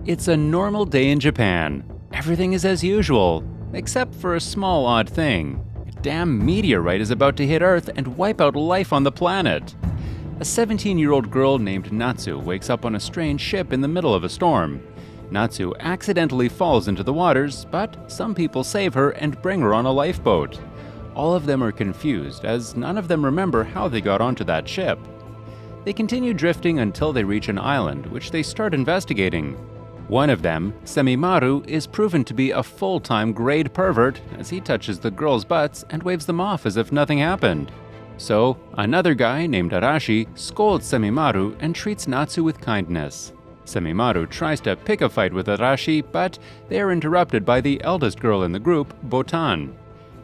It's a normal day in Japan. Everything is as usual, except for a small odd thing. A damn meteorite is about to hit Earth and wipe out life on the planet. A 17-year-old girl named Natsu wakes up on a strange ship in the middle of a storm. Natsu accidentally falls into the waters, but some people save her and bring her on a lifeboat. All of them are confused, as none of them remember how they got onto that ship. They continue drifting until they reach an island, which they start investigating. One of them, Semimaru, is proven to be a full-time grade pervert as he touches the girls' butts and waves them off as if nothing happened. So, another guy named Arashi scolds Semimaru and treats Natsu with kindness. Semimaru tries to pick a fight with Arashi, but they are interrupted by the eldest girl in the group, Botan.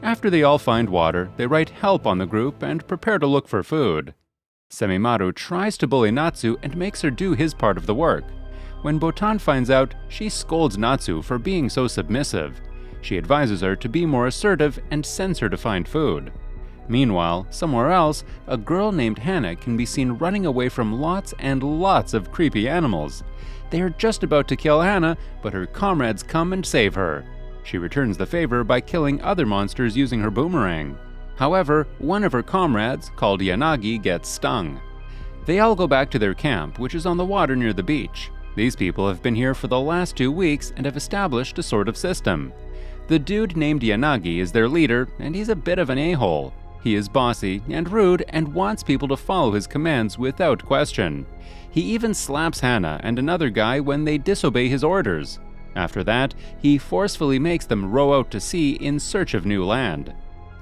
After they all find water, they write help on the group and prepare to look for food. Semimaru tries to bully Natsu and makes her do his part of the work. When Botan finds out, she scolds Natsu for being so submissive. She advises her to be more assertive and sends her to find food. Meanwhile, somewhere else, a girl named Hana can be seen running away from lots and lots of creepy animals. They are just about to kill Hana, but her comrades come and save her. She returns the favor by killing other monsters using her boomerang. However, one of her comrades, called Yanagi, gets stung. They all go back to their camp, which is on the water near the beach. These people have been here for the last 2 weeks and have established a sort of system. The dude named Yanagi is their leader, and he's a bit of an a-hole. He is bossy and rude and wants people to follow his commands without question. He even slaps Hana and another guy when they disobey his orders. After that, he forcefully makes them row out to sea in search of new land.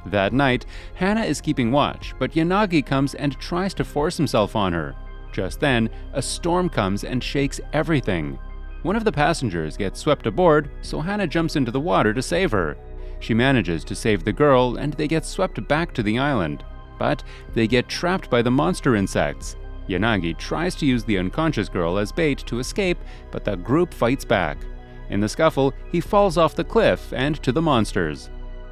That night, Hana is keeping watch, but Yanagi comes and tries to force himself on her. Just then, a storm comes and shakes everything. One of the passengers gets swept aboard, so Hana jumps into the water to save her. She manages to save the girl, and they get swept back to the island. But they get trapped by the monster insects. Yanagi tries to use the unconscious girl as bait to escape, but the group fights back. In the scuffle, he falls off the cliff and to the monsters.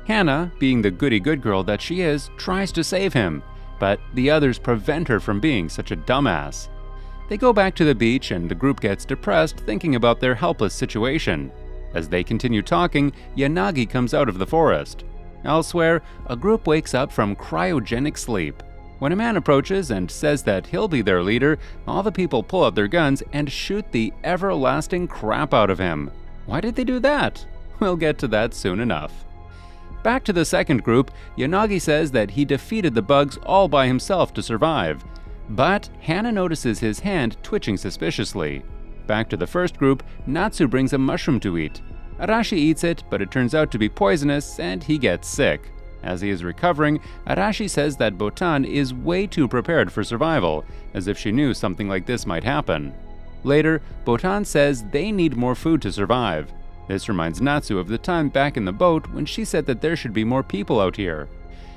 Hana, being the goody-good girl that she is, tries to save him, but the others prevent her from being such a dumbass. They go back to the beach and the group gets depressed thinking about their helpless situation. As they continue talking, Yanagi comes out of the forest. Elsewhere, a group wakes up from cryogenic sleep. When a man approaches and says that he'll be their leader, all the people pull out their guns and shoot the everlasting crap out of him. Why did they do that? We'll get to that soon enough. Back to the second group, Yanagi says that he defeated the bugs all by himself to survive. But Hana notices his hand twitching suspiciously. Back to the first group, Natsu brings a mushroom to eat. Arashi eats it, but it turns out to be poisonous and he gets sick. As he is recovering, Arashi says that Botan is way too prepared for survival, as if she knew something like this might happen. Later, Botan says they need more food to survive. This reminds Natsu of the time back in the boat when she said that there should be more people out here.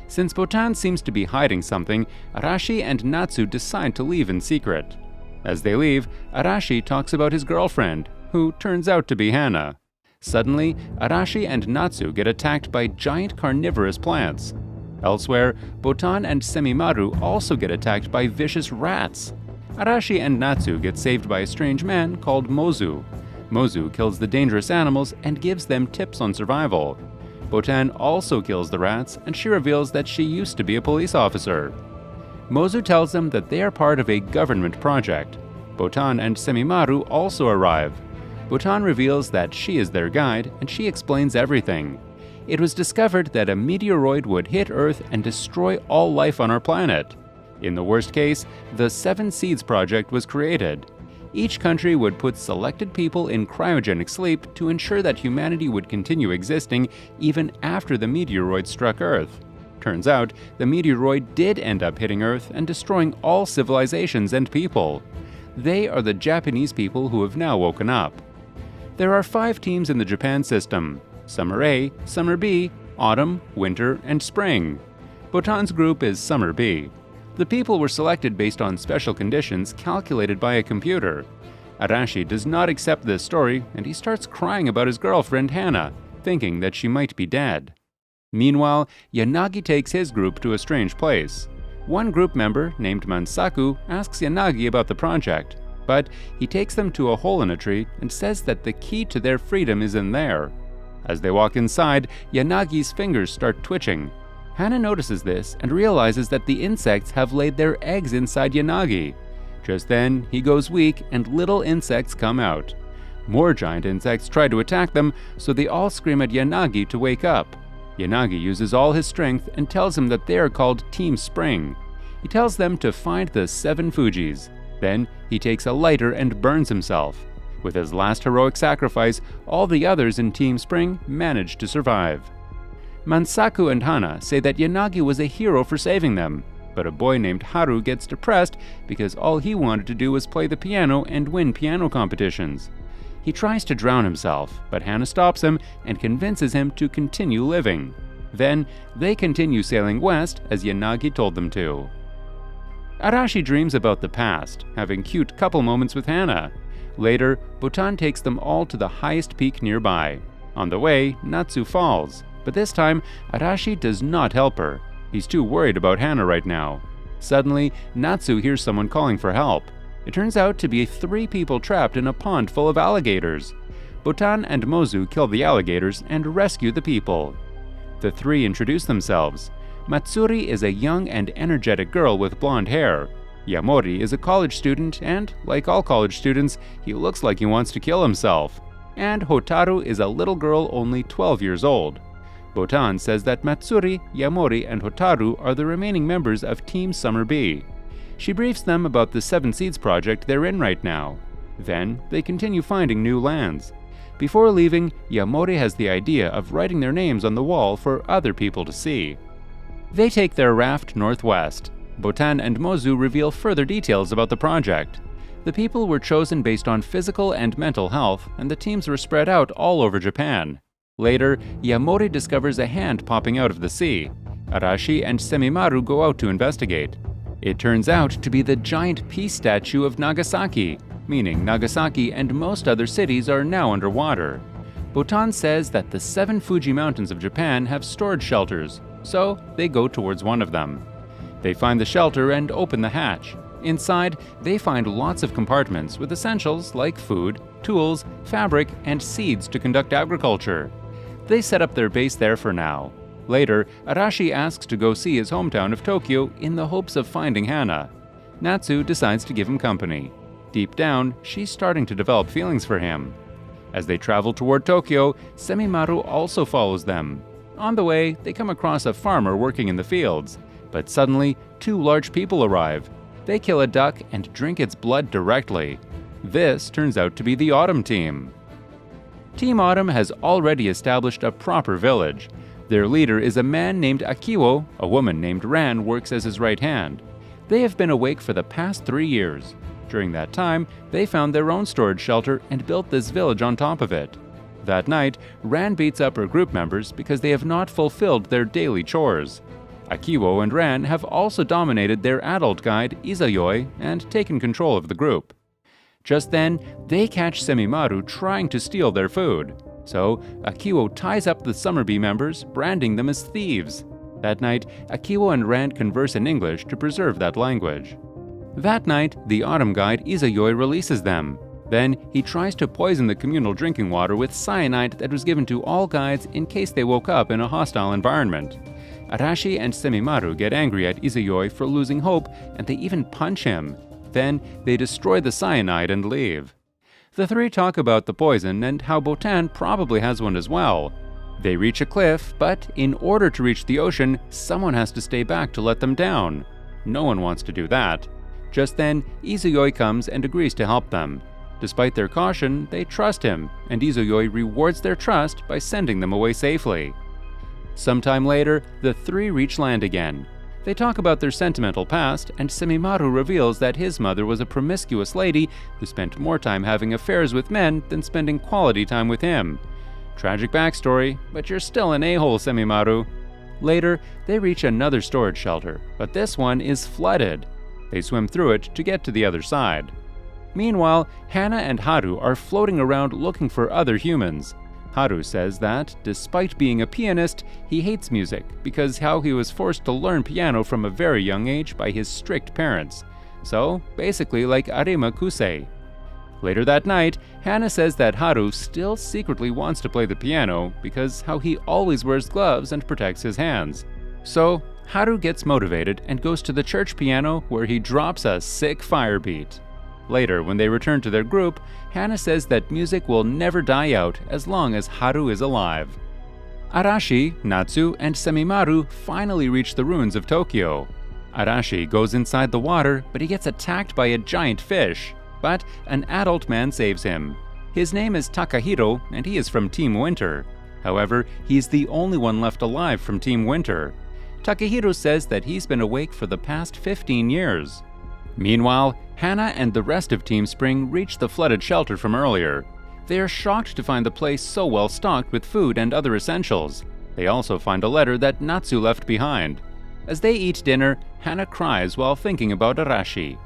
Since Botan seems to be hiding something, Arashi and Natsu decide to leave in secret. As they leave, Arashi talks about his girlfriend, who turns out to be Hana. Suddenly, Arashi and Natsu get attacked by giant carnivorous plants. Elsewhere, Botan and Semimaru also get attacked by vicious rats. Arashi and Natsu get saved by a strange man called Mozu. Mozu kills the dangerous animals and gives them tips on survival. Botan also kills the rats, and she reveals that she used to be a police officer. Mozu tells them that they are part of a government project. Botan and Semimaru also arrive. Botan reveals that she is their guide, and she explains everything. It was discovered that a meteoroid would hit Earth and destroy all life on our planet. In the worst case, the Seven Seeds Project was created. Each country would put selected people in cryogenic sleep to ensure that humanity would continue existing even after the meteoroid struck Earth. Turns out, the meteoroid did end up hitting Earth and destroying all civilizations and people. They are the Japanese people who have now woken up. There are 5 teams in the Japan system: Summer A, Summer B, Autumn, Winter, and Spring. Botan's group is Summer B. The people were selected based on special conditions calculated by a computer. Arashi does not accept this story, and he starts crying about his girlfriend Hana, thinking that she might be dead. Meanwhile, Yanagi takes his group to a strange place. One group member, named Mansaku, asks Yanagi about the project. but he takes them to a hole in a tree and says that the key to their freedom is in there. As they walk inside, Yanagi's fingers start twitching. Hana notices this and realizes that the insects have laid their eggs inside Yanagi. Just then, he goes weak and little insects come out. More giant insects try to attack them, so they all scream at Yanagi to wake up. Yanagi uses all his strength and tells him that they are called Team Spring. He tells them to find the 7 Fujis. Then, he takes a lighter and burns himself. With his last heroic sacrifice, all the others in Team Spring manage to survive. Mansaku and Hana say that Yanagi was a hero for saving them, but a boy named Haru gets depressed because all he wanted to do was play the piano and win piano competitions. He tries to drown himself, but Hana stops him and convinces him to continue living. Then, they continue sailing west as Yanagi told them to. Arashi dreams about the past, having cute couple moments with Hana. Later, Botan takes them all to the highest peak nearby. On the way, Natsu falls, but this time, Arashi does not help her. He's too worried about Hana right now. Suddenly, Natsu hears someone calling for help. It turns out to be 3 people trapped in a pond full of alligators. Botan and Mozu kill the alligators and rescue the people. The 3 introduce themselves. Matsuri is a young and energetic girl with blonde hair. Yamori is a college student and, like all college students, he looks like he wants to kill himself. And Hotaru is a little girl only 12 years old. Botan says that Matsuri, Yamori, and Hotaru are the remaining members of Team Summer B. She briefs them about the 7 Seeds project they're in right now. Then, they continue finding new lands. Before leaving, Yamori has the idea of writing their names on the wall for other people to see. They take their raft northwest. Botan and Mozu reveal further details about the project. The people were chosen based on physical and mental health, and the teams were spread out all over Japan. Later, Yamori discovers a hand popping out of the sea. Arashi and Semimaru go out to investigate. It turns out to be the giant peace statue of Nagasaki, meaning Nagasaki and most other cities are now underwater. Botan says that the 7 Fuji mountains of Japan have storage shelters, so they go towards one of them. They find the shelter and open the hatch. Inside, they find lots of compartments with essentials like food, tools, fabric, and seeds to conduct agriculture. They set up their base there for now. Later, Arashi asks to go see his hometown of Tokyo in the hopes of finding Hana. Natsu decides to give him company. Deep down, she's starting to develop feelings for him. As they travel toward Tokyo, Semimaru also follows them. On the way, they come across a farmer working in the fields. But suddenly, 2 large people arrive. They kill a duck and drink its blood directly. This turns out to be the Autumn team. Team Autumn has already established a proper village. Their leader is a man named Akiwo, a woman named Ran works as his right hand. They have been awake for the past 3 years. During that time, they found their own storage shelter and built this village on top of it. That night, Ran beats up her group members because they have not fulfilled their daily chores. Akiwo and Ran have also dominated their adult guide, Izayoi, and taken control of the group. Just then, they catch Semimaru trying to steal their food. So, Akiwo ties up the Summer Bee members, branding them as thieves. That night, Akiwo and Ran converse in English to preserve that language. That night, the Autumn guide Izayoi releases them. Then, he tries to poison the communal drinking water with cyanide that was given to all guides in case they woke up in a hostile environment. Arashi and Semimaru get angry at Izayoi for losing hope, and they even punch him. Then, they destroy the cyanide and leave. The 3 talk about the poison and how Botan probably has one as well. They reach a cliff, but in order to reach the ocean, someone has to stay back to let them down. No one wants to do that. Just then, Izayoi comes and agrees to help them. Despite their caution, they trust him, and Izayoi rewards their trust by sending them away safely. Sometime later, the 3 reach land again. They talk about their sentimental past, and Semimaru reveals that his mother was a promiscuous lady who spent more time having affairs with men than spending quality time with him. Tragic backstory, but you're still an a-hole, Semimaru. Later, they reach another storage shelter, but this one is flooded. They swim through it to get to the other side. Meanwhile, Hana and Haru are floating around looking for other humans. Haru says that, despite being a pianist, he hates music because how he was forced to learn piano from a very young age by his strict parents. So, basically like Arima Kusei, Later that night, Hana says that Haru still secretly wants to play the piano because how he always wears gloves and protects his hands. So, Haru gets motivated and goes to the church piano where he drops a sick fire beat. Later, when they return to their group, Hana says that music will never die out as long as Haru is alive. Arashi, Natsu, and Semimaru finally reach the ruins of Tokyo. Arashi goes inside the water, but he gets attacked by a giant fish. But an adult man saves him. His name is Takahiro, and he is from Team Winter. However, he's the only one left alive from Team Winter. Takahiro says that he's been awake for the past 15 years. Meanwhile, Hana and the rest of Team Spring reach the flooded shelter from earlier. They are shocked to find the place so well stocked with food and other essentials. They also find a letter that Natsu left behind. As they eat dinner, Hana cries while thinking about Arashi.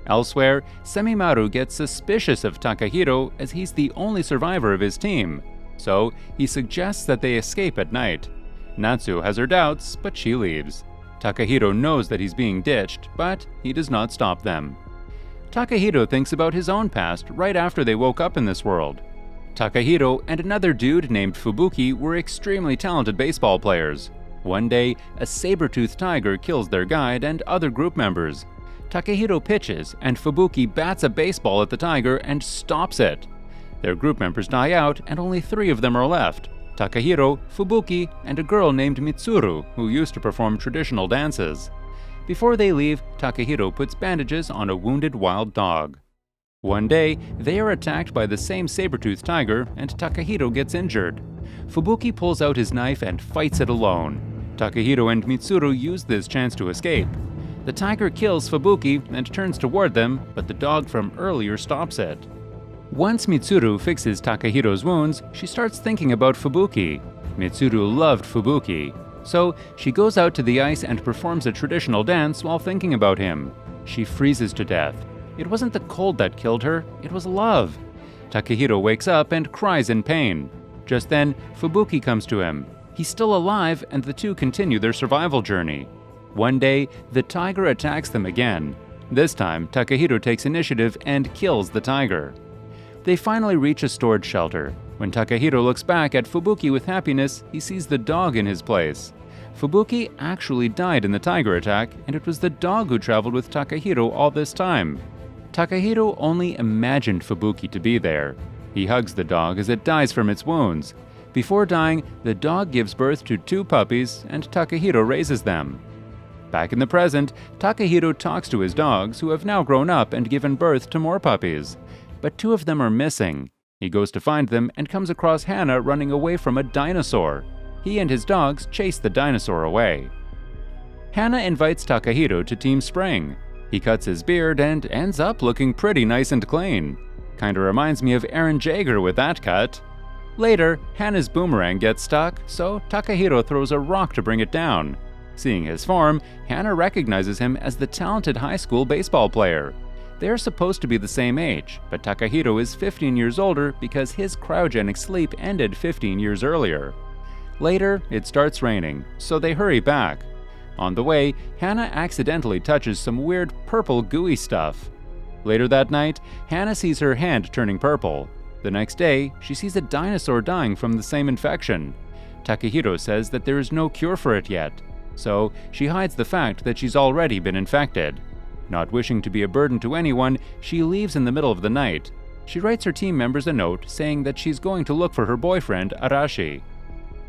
Elsewhere, Semimaru gets suspicious of Takahiro as he's the only survivor of his team, so he suggests that they escape at night. Natsu has her doubts, but she leaves. Takahiro knows that he's being ditched, but he does not stop them. Takahiro thinks about his own past right after they woke up in this world. Takahiro and another dude named Fubuki were extremely talented baseball players. One day, a saber-toothed tiger kills their guide and other group members. Takahiro pitches, and Fubuki bats a baseball at the tiger and stops it. Their group members die out, and only 3 of them are left: Takahiro, Fubuki, and a girl named Mitsuru, who used to perform traditional dances. Before they leave, Takahiro puts bandages on a wounded wild dog. One day, they are attacked by the same saber-toothed tiger, and Takahiro gets injured. Fubuki pulls out his knife and fights it alone. Takahiro and Mitsuru use this chance to escape. The tiger kills Fubuki and turns toward them, but the dog from earlier stops it. Once Mitsuru fixes Takahiro's wounds, she starts thinking about Fubuki. Mitsuru loved Fubuki, so she goes out to the ice and performs a traditional dance while thinking about him. She freezes to death. It wasn't the cold that killed her, it was love. Takahiro wakes up and cries in pain. Just then, Fubuki comes to him. He's still alive, and the two continue their survival journey. One day, the tiger attacks them again. This time, Takahiro takes initiative and kills the tiger. They finally reach a storage shelter. When Takahiro looks back at Fubuki with happiness, he sees the dog in his place. Fubuki actually died in the tiger attack, and it was the dog who traveled with Takahiro all this time. Takahiro only imagined Fubuki to be there. He hugs the dog as it dies from its wounds. Before dying, the dog gives birth to 2 puppies, and Takahiro raises them. Back in the present, Takahiro talks to his dogs, who have now grown up and given birth to more puppies. But 2 of them are missing. He goes to find them and comes across Hana running away from a dinosaur. He and his dogs chase the dinosaur away. Hana invites Takahiro to Team Spring. He cuts his beard and ends up looking pretty nice and clean. Kinda reminds me of Aaron Jaeger with that cut. Later, Hana's boomerang gets stuck, so Takahiro throws a rock to bring it down. Seeing his form, Hana recognizes him as the talented high school baseball player. They are supposed to be the same age, but Takahiro is 15 years older because his cryogenic sleep ended 15 years earlier. Later, it starts raining, so they hurry back. On the way, Hana accidentally touches some weird purple gooey stuff. Later that night, Hana sees her hand turning purple. The next day, she sees a dinosaur dying from the same infection. Takahiro says that there is no cure for it yet, so she hides the fact that she's already been infected. Not wishing to be a burden to anyone, she leaves in the middle of the night. She writes her team members a note saying that she's going to look for her boyfriend, Arashi.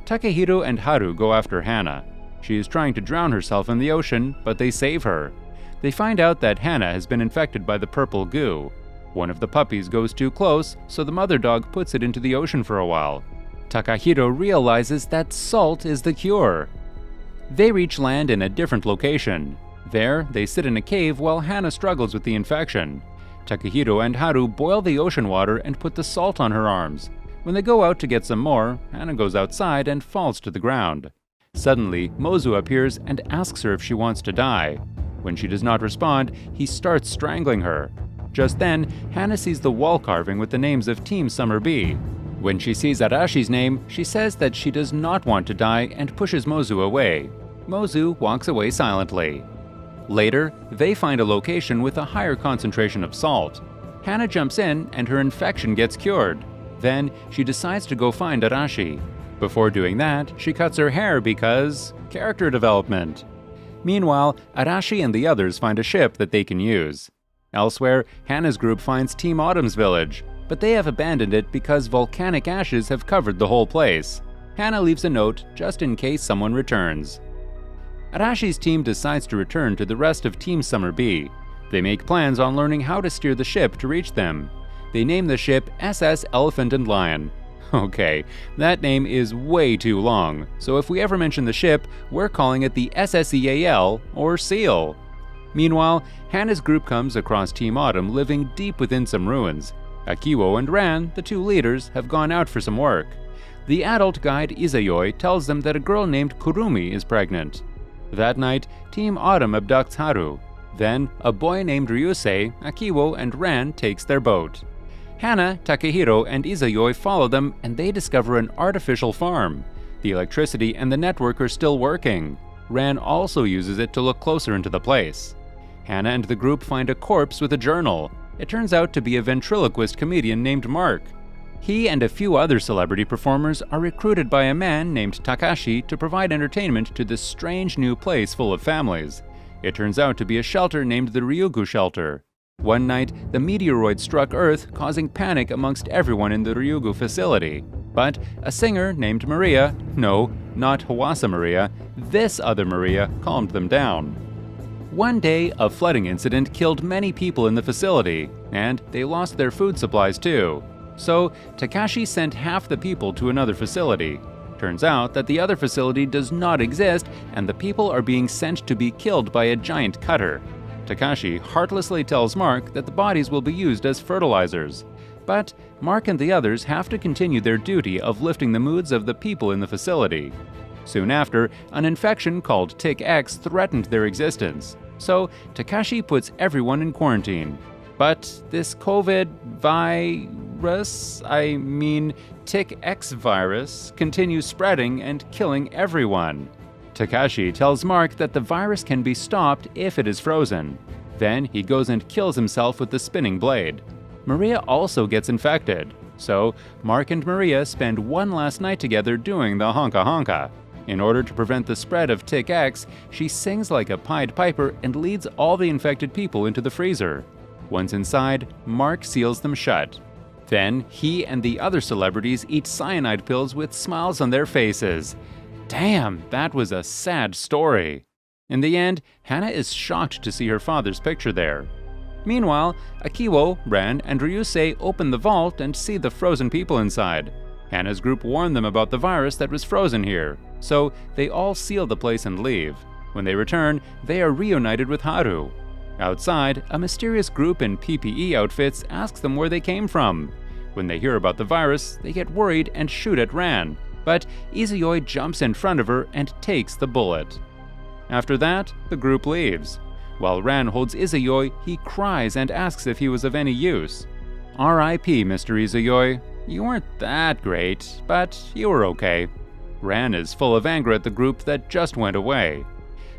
Takahiro and Haru go after Hana. She is trying to drown herself in the ocean, but they save her. They find out that Hana has been infected by the purple goo. One of the puppies goes too close, so the mother dog puts it into the ocean for a while. Takahiro realizes that salt is the cure. They reach land in a different location. There, they sit in a cave while Hana struggles with the infection. Takahiro and Haru boil the ocean water and put the salt on her arms. When they go out to get some more, Hana goes outside and falls to the ground. Suddenly, Mozu appears and asks her if she wants to die. When she does not respond, he starts strangling her. Just then, Hana sees the wall carving with the names of Team Summer B. When she sees Arashi's name, she says that she does not want to die and pushes Mozu away. Mozu walks away silently. Later, they find a location with a higher concentration of salt. Hana jumps in and her infection gets cured. Then she decides to go find Arashi. Before doing that, she cuts her hair because character development. Meanwhile, Arashi and the others find a ship that they can use. Elsewhere, Hana's group finds Team Autumn's village, but they have abandoned it because volcanic ashes have covered the whole place. Hana leaves a note just in case someone returns. Arashi's team decides to return to the rest of Team Summer B. They make plans on learning how to steer the ship to reach them. They name the ship SS Elephant and Lion. Okay, that name is way too long, so if we ever mention the ship, we're calling it the SSEAL or SEAL. Meanwhile, Hana's group comes across Team Autumn living deep within some ruins. Akiwo and Ran, the two leaders, have gone out for some work. The adult guide Izayoi tells them that a girl named Kurumi is pregnant. That night, Team Autumn abducts Haru. Then, a boy named Ryusei, Akiwo, and Ran takes their boat. Hana, Takehiro, and Izayoi follow them and they discover an artificial farm. The electricity and the network are still working. Ran also uses it to look closer into the place. Hana and the group find a corpse with a journal. It turns out to be a ventriloquist comedian named Mark. He and a few other celebrity performers are recruited by a man named Takashi to provide entertainment to this strange new place full of families. It turns out to be a shelter named the Ryugu Shelter. One night, the meteoroid struck Earth, causing panic amongst everyone in the Ryugu facility. But a singer named Maria, no, not Hawasa Maria, this other Maria, calmed them down. One day, a flooding incident killed many people in the facility, and they lost their food supplies too. So, Takashi sent half the people to another facility. Turns out that the other facility does not exist, and the people are being sent to be killed by a giant cutter. Takashi heartlessly tells Mark that the bodies will be used as fertilizers. But Mark and the others have to continue their duty of lifting the moods of the people in the facility. Soon after, an infection called Tick X threatened their existence. So Takashi puts everyone in quarantine. But this Tick X virus, continues spreading and killing everyone. Takashi tells Mark that the virus can be stopped if it is frozen. Then he goes and kills himself with the spinning blade. Maria also gets infected, so Mark and Maria spend one last night together doing the honka honka. In order to prevent the spread of Tick X, she sings like a Pied Piper and leads all the infected people into the freezer. Once inside, Mark seals them shut. Then he and the other celebrities eat cyanide pills with smiles on their faces. Damn, that was a sad story. In the end, Hana is shocked to see her father's picture there. Meanwhile, Akiwo, Ran, and Ryusei open the vault and see the frozen people inside. Hana's group warned them about the virus that was frozen here, so they all seal the place and leave. When they return, they are reunited with Haru. Outside, a mysterious group in PPE outfits asks them where they came from. When they hear about the virus, they get worried and shoot at Ran, but Izayoi jumps in front of her and takes the bullet. After that, the group leaves. While Ran holds Izayoi, he cries and asks if he was of any use. R.I.P. Mr. Izayoi. You weren't that great, but you were okay. Ran is full of anger at the group that just went away.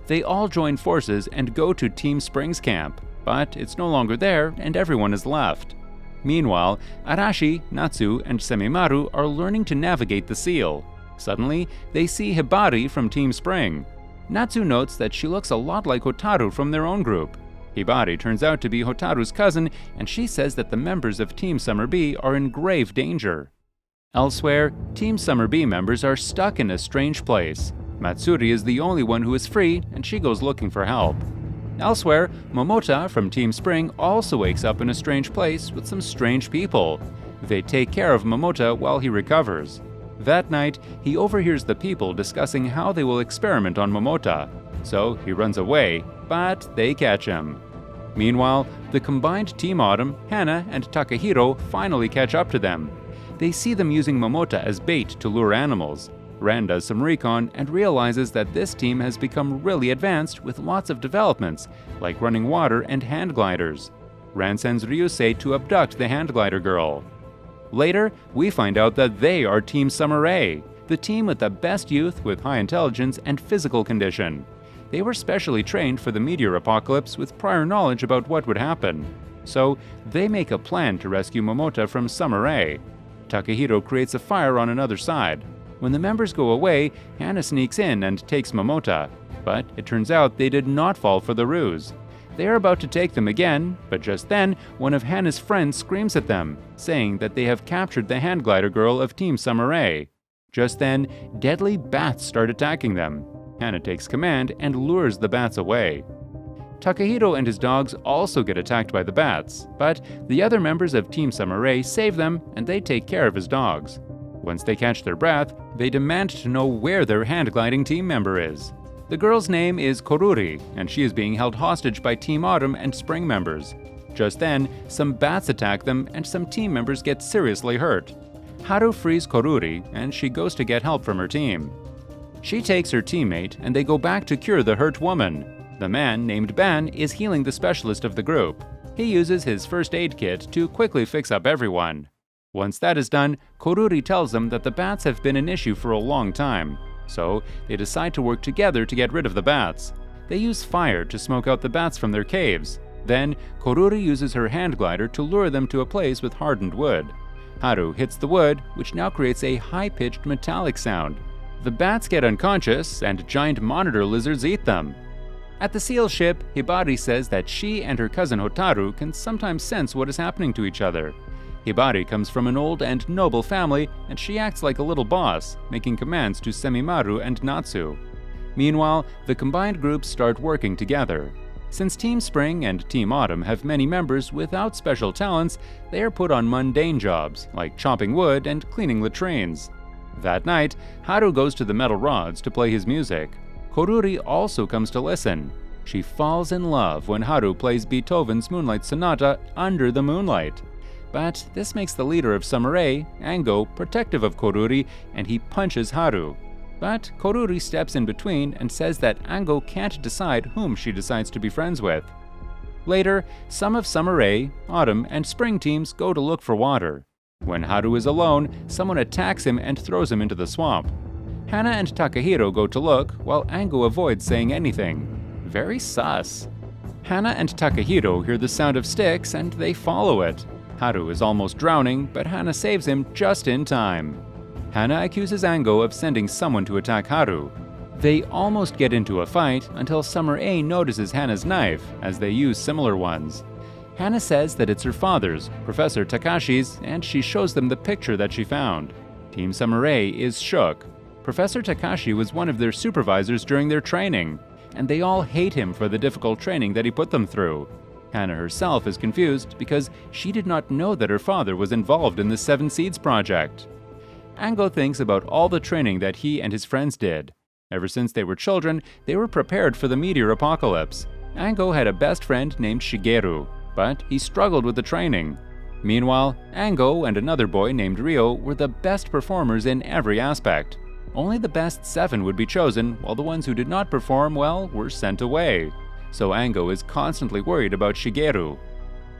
They all join forces and go to Team Spring's camp, but it's no longer there and everyone is left. Meanwhile, Arashi, Natsu, and Semimaru are learning to navigate the seal. Suddenly, they see Hibari from Team Spring. Natsu notes that she looks a lot like Hotaru from their own group. Hibari turns out to be Hotaru's cousin, and she says that the members of Team Summer B are in grave danger. Elsewhere, Team Summer B members are stuck in a strange place. Matsuri is the only one who is free, and she goes looking for help. Elsewhere, Momota from Team Spring also wakes up in a strange place with some strange people. They take care of Momota while he recovers. That night, he overhears the people discussing how they will experiment on Momota. So he runs away, but they catch him. Meanwhile, the combined Team Autumn, Hana, and Takehiro finally catch up to them. They see them using Momota as bait to lure animals. Ran does some recon and realizes that this team has become really advanced with lots of developments, like running water and hand gliders. Ran sends Ryusei to abduct the hand glider girl. Later, we find out that they are Team Summer A, the team with the best youth with high intelligence and physical condition. They were specially trained for the meteor apocalypse with prior knowledge about what would happen. So they make a plan to rescue Momota from Summer A. Takahiro creates a fire on another side. When the members go away, Hana sneaks in and takes Momota. But it turns out they did not fall for the ruse. They are about to take them again, but just then, one of Hana's friends screams at them, saying that they have captured the hand glider girl of Team Summer A. Just then, deadly bats start attacking them. Hana takes command and lures the bats away. Takahiro and his dogs also get attacked by the bats, but the other members of Team Summer A save them and they take care of his dogs. Once they catch their breath, they demand to know where their hand gliding team member is. The girl's name is Koruri, and she is being held hostage by Team Autumn and Spring members. Just then, some bats attack them and some team members get seriously hurt. Haru frees Koruri, and she goes to get help from her team. She takes her teammate, and they go back to cure the hurt woman. The man, named Ban, is healing the specialist of the group. He uses his first aid kit to quickly fix up everyone. Once that is done, Koruri tells them that the bats have been an issue for a long time. So, they decide to work together to get rid of the bats. They use fire to smoke out the bats from their caves. Then, Koruri uses her hand glider to lure them to a place with hardened wood. Haru hits the wood, which now creates a high-pitched metallic sound. The bats get unconscious, and giant monitor lizards eat them. At the seal ship, Hibari says that she and her cousin Hotaru can sometimes sense what is happening to each other. Hibari comes from an old and noble family, and she acts like a little boss, making commands to Semimaru and Natsu. Meanwhile, the combined groups start working together. Since Team Spring and Team Autumn have many members without special talents, they are put on mundane jobs, like chopping wood and cleaning latrines. That night, Haru goes to the metal rods to play his music. Koruri also comes to listen. She falls in love when Haru plays Beethoven's Moonlight Sonata under the moonlight. But this makes the leader of Summer A, Ango, protective of Koruri, and he punches Haru. But Koruri steps in between and says that Ango can't decide whom she decides to be friends with. Later, some of Summer A, Autumn, and Spring teams go to look for water. When Haru is alone, someone attacks him and throws him into the swamp. Hana and Takahiro go to look, while Ango avoids saying anything. Very sus. Hana and Takahiro hear the sound of sticks and they follow it. Haru is almost drowning, but Hana saves him just in time. Hana accuses Ango of sending someone to attack Haru. They almost get into a fight until Summer A notices Hana's knife, as they use similar ones. Hana says that it's her father's, Professor Takashi's, and she shows them the picture that she found. Team Summer A is shook. Professor Takashi was one of their supervisors during their training, and they all hate him for the difficult training that he put them through. Hana herself is confused because she did not know that her father was involved in the Seven Seeds project. Ango thinks about all the training that he and his friends did. Ever since they were children, they were prepared for the meteor apocalypse. Ango had a best friend named Shigeru, but he struggled with the training. Meanwhile, Ango and another boy named Ryo were the best performers in every aspect. Only the best 7 would be chosen, while the ones who did not perform well were sent away. So Ango is constantly worried about Shigeru.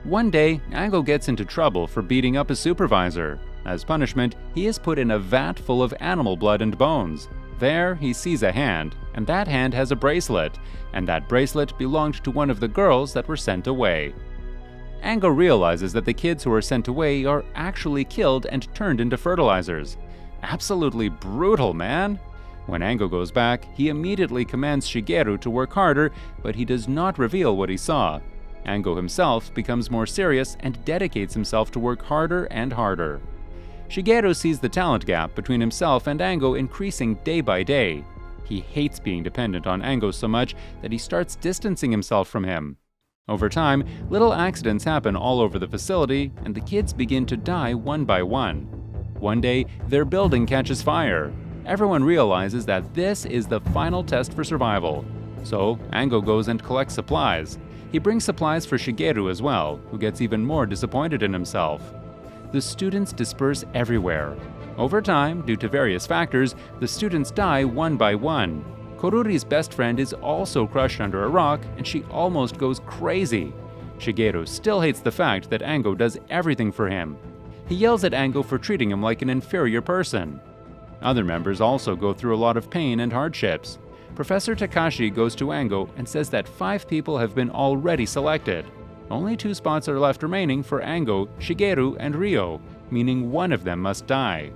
One day, Ango gets into trouble for beating up a supervisor. As punishment, he is put in a vat full of animal blood and bones. There, he sees a hand, and that hand has a bracelet, and that bracelet belonged to one of the girls that were sent away. Ango realizes that the kids who are sent away are actually killed and turned into fertilizers. Absolutely brutal, man! When Ango goes back, he immediately commands Shigeru to work harder, but he does not reveal what he saw. Ango himself becomes more serious and dedicates himself to work harder and harder. Shigeru sees the talent gap between himself and Ango increasing day by day. He hates being dependent on Ango so much that he starts distancing himself from him. Over time, little accidents happen all over the facility, and the kids begin to die one by one. One day, their building catches fire. Everyone realizes that this is the final test for survival. So, Ango goes and collects supplies. He brings supplies for Shigeru as well, who gets even more disappointed in himself. The students disperse everywhere. Over time, due to various factors, the students die one by one. Koruri's best friend is also crushed under a rock, and she almost goes crazy. Shigeru still hates the fact that Ango does everything for him. He yells at Ango for treating him like an inferior person. Other members also go through a lot of pain and hardships. Professor Takashi goes to Ango and says that 5 people have been already selected. Only 2 spots are left remaining for Ango, Shigeru, and Ryo, meaning one of them must die.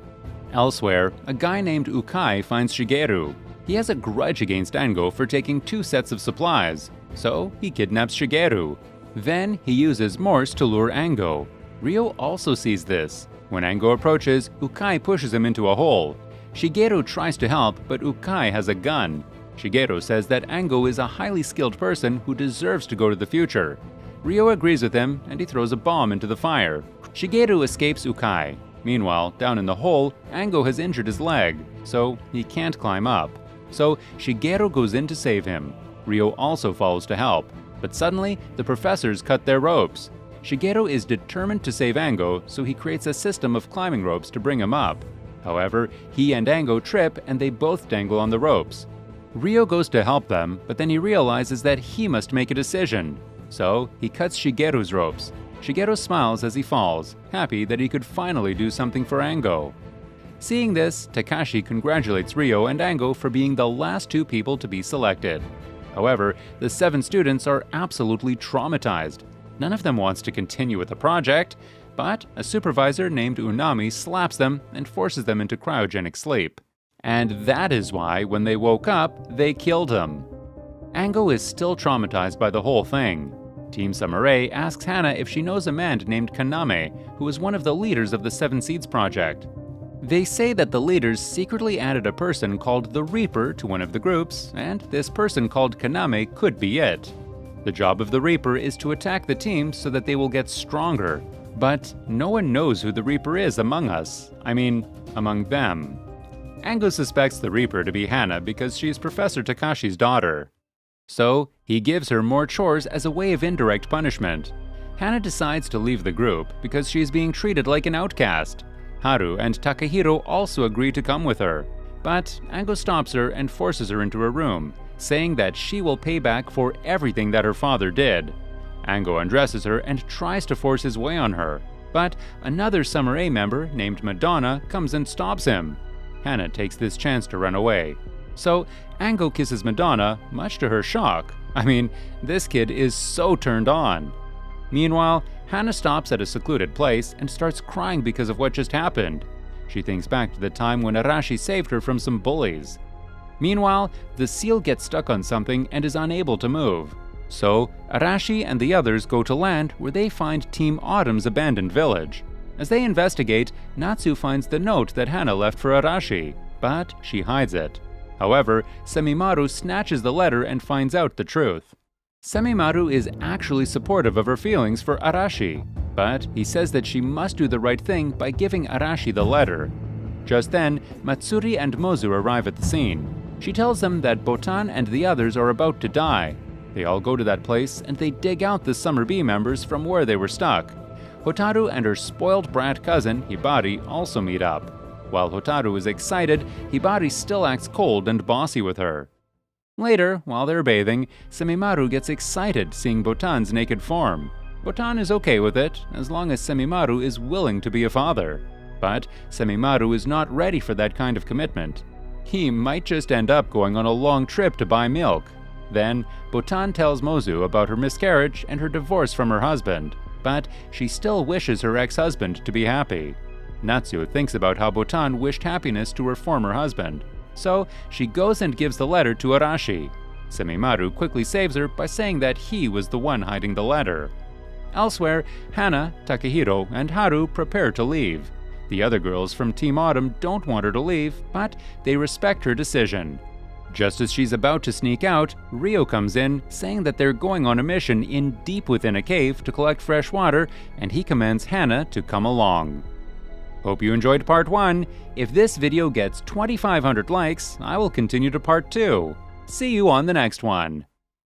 Elsewhere, a guy named Ukai finds Shigeru. He has a grudge against Ango for taking 2 sets of supplies, so he kidnaps Shigeru. Then he uses Morse to lure Ango. Ryo also sees this. When Ango approaches, Ukai pushes him into a hole. Shigeru tries to help, but Ukai has a gun. Shigeru says that Ango is a highly skilled person who deserves to go to the future. Ryo agrees with him, and he throws a bomb into the fire. Shigeru escapes Ukai. Meanwhile, down in the hole, Ango has injured his leg, so he can't climb up. So Shigeru goes in to save him. Ryo also follows to help, but suddenly the professors cut their ropes. Shigeru is determined to save Ango, so he creates a system of climbing ropes to bring him up. However, he and Ango trip and they both dangle on the ropes. Ryo goes to help them, but then he realizes that he must make a decision. So he cuts Shigeru's ropes. Shigeru smiles as he falls, happy that he could finally do something for Ango. Seeing this, Takashi congratulates Ryo and Ango for being the last 2 people to be selected. However, the 7 students are absolutely traumatized. None of them wants to continue with the project, but a supervisor named Unami slaps them and forces them into cryogenic sleep. And that is why, when they woke up, they killed him. Ango is still traumatized by the whole thing. Team Summer asks Hana if she knows a man named Kaname, who is one of the leaders of the 7 Seeds project. They say that the leaders secretly added a person called the Reaper to one of the groups, and this person called Kaname could be it. The job of the Reaper is to attack the team so that they will get stronger. But no one knows who the Reaper is among us. I mean, among them. Ango suspects the Reaper to be Hana because she is Professor Takashi's daughter. So he gives her more chores as a way of indirect punishment. Hana decides to leave the group because she is being treated like an outcast. Haru and Takahiro also agree to come with her, but Ango stops her and forces her into a room, saying that she will pay back for everything that her father did. Ango undresses her and tries to force his way on her, but another Summer A member named Madonna comes and stops him. Hana takes this chance to run away. So Ango kisses Madonna, much to her shock. I mean, this kid is so turned on. Meanwhile, Hana stops at a secluded place and starts crying because of what just happened. She thinks back to the time when Arashi saved her from some bullies. Meanwhile, the seal gets stuck on something and is unable to move. So Arashi and the others go to land where they find Team Autumn's abandoned village. As they investigate, Natsu finds the note that Hana left for Arashi, but she hides it. However, Semimaru snatches the letter and finds out the truth. Semimaru is actually supportive of her feelings for Arashi, but he says that she must do the right thing by giving Arashi the letter. Just then, Matsuri and Mozu arrive at the scene. She tells them that Botan and the others are about to die. They all go to that place and they dig out the Summer B members from where they were stuck. Hotaru and her spoiled brat cousin, Hibari, also meet up. While Hotaru is excited, Hibari still acts cold and bossy with her. Later, while they're bathing, Semimaru gets excited seeing Botan's naked form. Botan is okay with it, as long as Semimaru is willing to be a father. But Semimaru is not ready for that kind of commitment. He might just end up going on a long trip to buy milk. Then, Botan tells Mozu about her miscarriage and her divorce from her husband, but she still wishes her ex-husband to be happy. Natsu thinks about how Botan wished happiness to her former husband, so she goes and gives the letter to Arashi. Semimaru quickly saves her by saying that he was the one hiding the letter. Elsewhere, Hana, Takahiro, and Haru prepare to leave. The other girls from Team Autumn don't want her to leave, but they respect her decision. Just as she's about to sneak out, Ryo comes in, saying that they're going on a mission in deep within a cave to collect fresh water, and he commands Hana to come along. Hope you enjoyed part 1. If this video gets 2,500 likes, I will continue to part 2. See you on the next one.